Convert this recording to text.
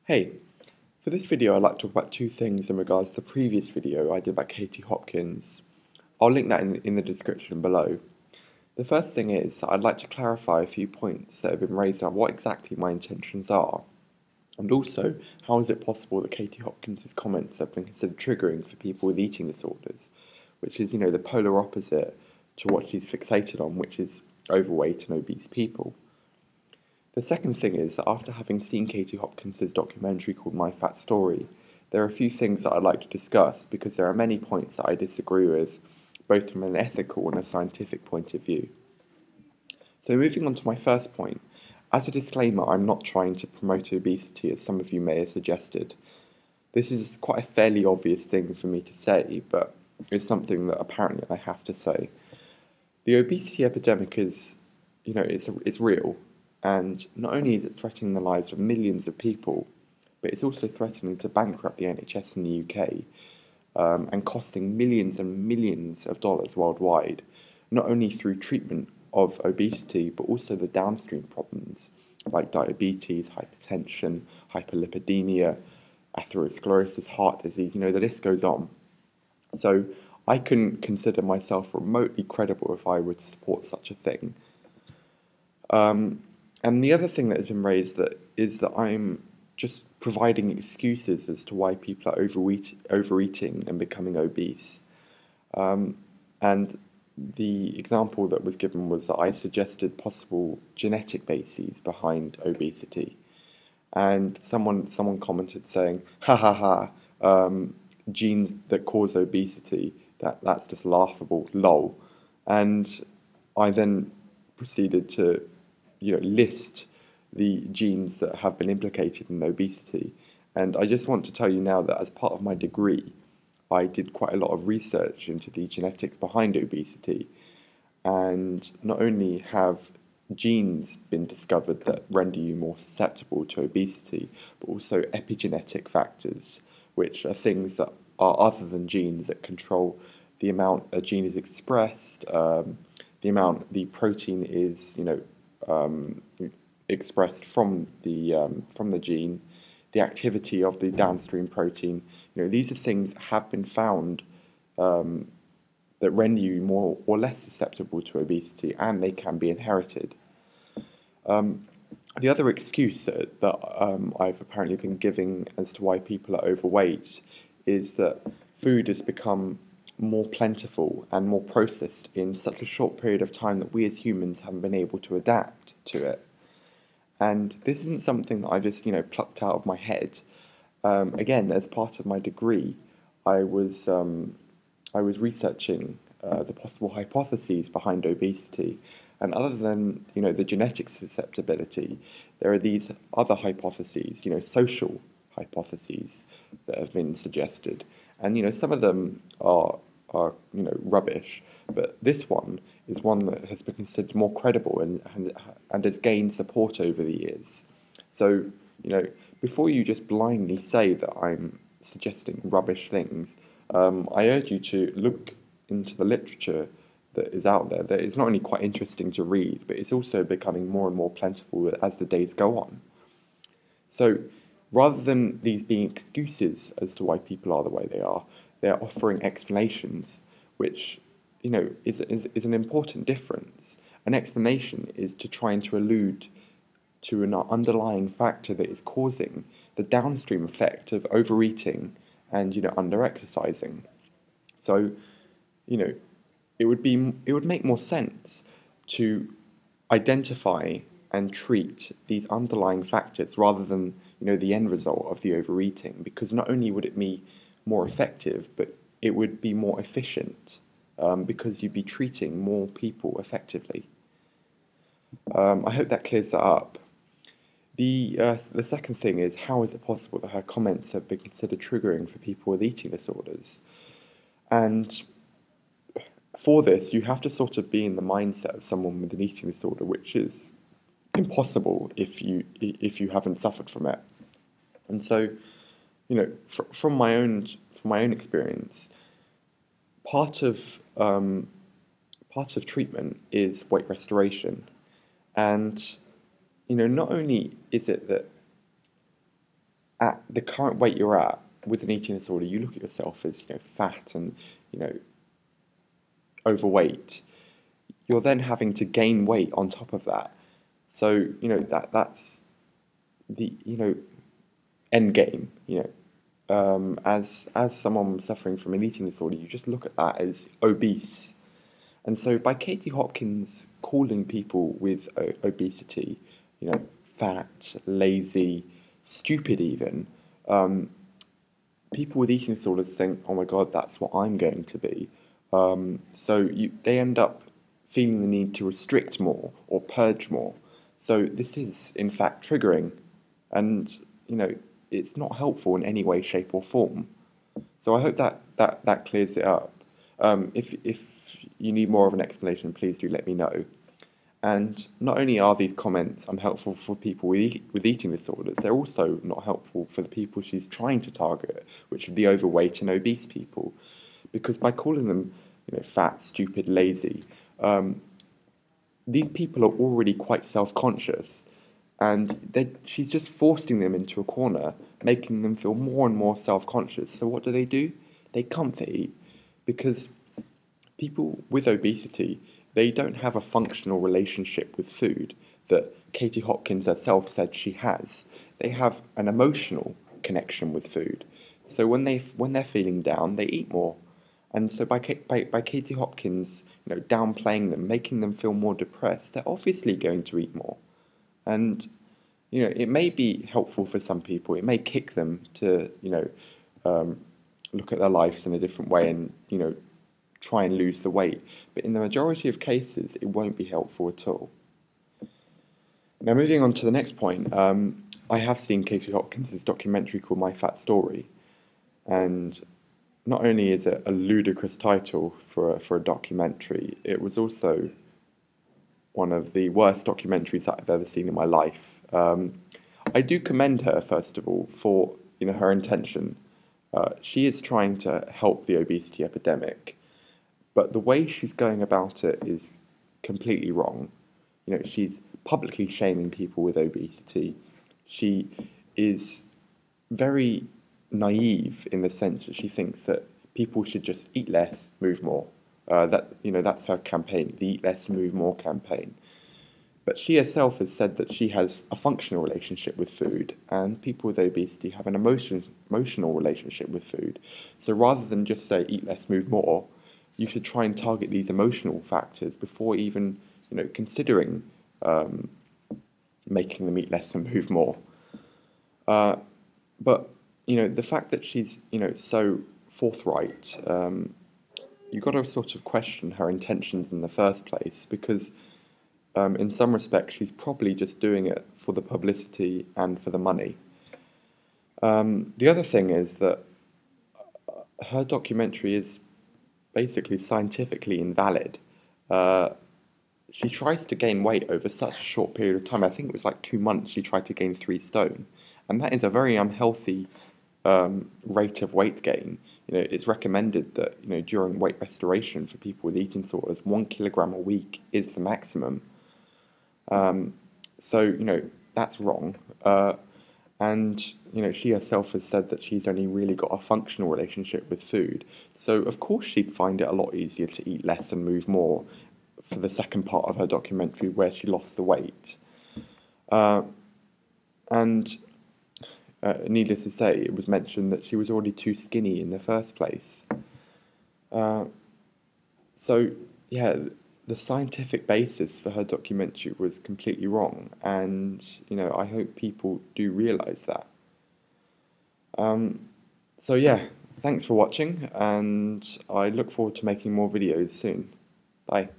Hey, for this video I'd like to talk about two things in regards to the previous video I did about Katie Hopkins. I'll link that in the description below. The first thing is I'd like to clarify a few points that have been raised on what exactly my intentions are, and also how is it possible that Katie Hopkins' comments have been considered triggering for people with eating disorders, which is, the polar opposite to what she's fixated on, which is overweight and obese people. The second thing is that after having seen Katie Hopkins' documentary called My Fat Story, there are a few things that I'd like to discuss because there are many points that I disagree with, both from an ethical and a scientific point of view. So moving on to my first point, as a disclaimer, I'm not trying to promote obesity as some of you may have suggested. This is quite a fairly obvious thing for me to say, but it's something that apparently I have to say. The obesity epidemic is, it's real. And not only is it threatening the lives of millions of people, but it's also threatening to bankrupt the NHS in the UK and costing millions and millions of dollars worldwide, not only through treatment of obesity, but also the downstream problems like diabetes, hypertension, hyperlipidemia, atherosclerosis, heart disease, the list goes on. So I couldn't consider myself remotely credible if I were to support such a thing. And the other thing that has been raised is that I'm just providing excuses as to why people are overeating and becoming obese. And the example that was given was that I suggested possible genetic bases behind obesity. And someone commented saying, ha ha ha, genes that cause obesity, that's just laughable, lol. And I then proceeded to list the genes that have been implicated in obesity. And I just want to tell you now that as part of my degree, I did quite a lot of research into the genetics behind obesity. And not only have genes been discovered that render you more susceptible to obesity, but also epigenetic factors, which are things that are other than genes that control the amount a gene is expressed, the amount the protein is, expressed from the gene, the activity of the downstream protein. These are things that have been found that render you more or less susceptible to obesity, and they can be inherited. The other excuse that I've apparently been giving as to why people are overweight is that food has become more plentiful and more processed in such a short period of time that we as humans haven't been able to adapt to it. And this isn't something that I just, plucked out of my head. Again, as part of my degree, I was researching the possible hypotheses behind obesity. And other than, the genetic susceptibility, there are these other hypotheses, social hypotheses that have been suggested. And, some of them are rubbish, but this one is one that has been considered more credible and has gained support over the years. So, before you just blindly say that I'm suggesting rubbish things, I urge you to look into the literature that is out there. That is not only quite interesting to read, but it's also becoming more and more plentiful as the days go on. So, rather than these being excuses as to why people are the way they are offering explanations, which, is an important difference. An explanation is to trying to allude to an underlying factor that is causing the downstream effect of overeating and, under-exercising. So, it would make more sense to identify and treat these underlying factors rather than, the end result of the overeating, because not only would it be more effective, but it would be more efficient because you'd be treating more people effectively. I hope that clears that up. The second thing is, how is it possible that her comments have been considered triggering for people with eating disorders? And for this, you have to sort of be in the mindset of someone with an eating disorder, which is impossible if you haven't suffered from it. And so, from my own experience, part of treatment is weight restoration, and not only is it that at the current weight you're at with an eating disorder, you look at yourself as, fat and, you know, overweight. You're then having to gain weight on top of that. So, that's the, end game, as someone suffering from an eating disorder, you just look at that as obese. And so by Katie Hopkins calling people with obesity, fat, lazy, stupid even, people with eating disorders think, oh my God, that's what I'm going to be. They end up feeling the need to restrict more or purge more. So this is, in fact, triggering, and, it's not helpful in any way, shape or form. So I hope that clears it up. If you need more of an explanation, please do let me know. And not only are these comments unhelpful for people with eating disorders, they're also not helpful for the people she's trying to target, which are the overweight and obese people. Because by calling them, fat, stupid, lazy, these people are already quite self-conscious, and she's just forcing them into a corner, making them feel more and more self-conscious. So what do? They comfort eat, because people with obesity, they don't have a functional relationship with food that Katie Hopkins herself said she has. They have an emotional connection with food. So when they're feeling down, they eat more. And so by Katie Hopkins, downplaying them, making them feel more depressed, they're obviously going to eat more. And, it may be helpful for some people. It may kick them to, look at their lives in a different way and, try and lose the weight. But in the majority of cases, it won't be helpful at all. Now, moving on to the next point, I have seen Katie Hopkins' documentary called My Fat Story. And not only is it a ludicrous title for a documentary, it was also one of the worst documentaries that I've ever seen in my life. I do commend her, first of all, for her intention. She is trying to help the obesity epidemic, but the way she's going about it is completely wrong. She's publicly shaming people with obesity. She is very naive in the sense that she thinks that people should just eat less, move more. That's her campaign, the Eat Less, Move More campaign. But she herself has said that she has a functional relationship with food, and people with obesity have an emotional relationship with food. So rather than just say eat less, move more, you should try and target these emotional factors before even, considering making them eat less and move more. But the fact that she's so forthright, you've got to sort of question her intentions in the first place, because in some respects she's probably just doing it for the publicity and for the money. The other thing is that her documentary is basically scientifically invalid. She tries to gain weight over such a short period of time. I think it was like 2 months she tried to gain 3 stone. And that is a very unhealthy rate of weight gain. It's recommended that, during weight restoration for people with eating disorders, 1 kilogram a week is the maximum. That's wrong. And, she herself has said that she's only really got a functional relationship with food. So, of course, she'd find it a lot easier to eat less and move more for the second part of her documentary where she lost the weight. Needless to say, it was mentioned that she was already too skinny in the first place. The scientific basis for her documentary was completely wrong, and I hope people do realise that. Thanks for watching, and I look forward to making more videos soon. Bye.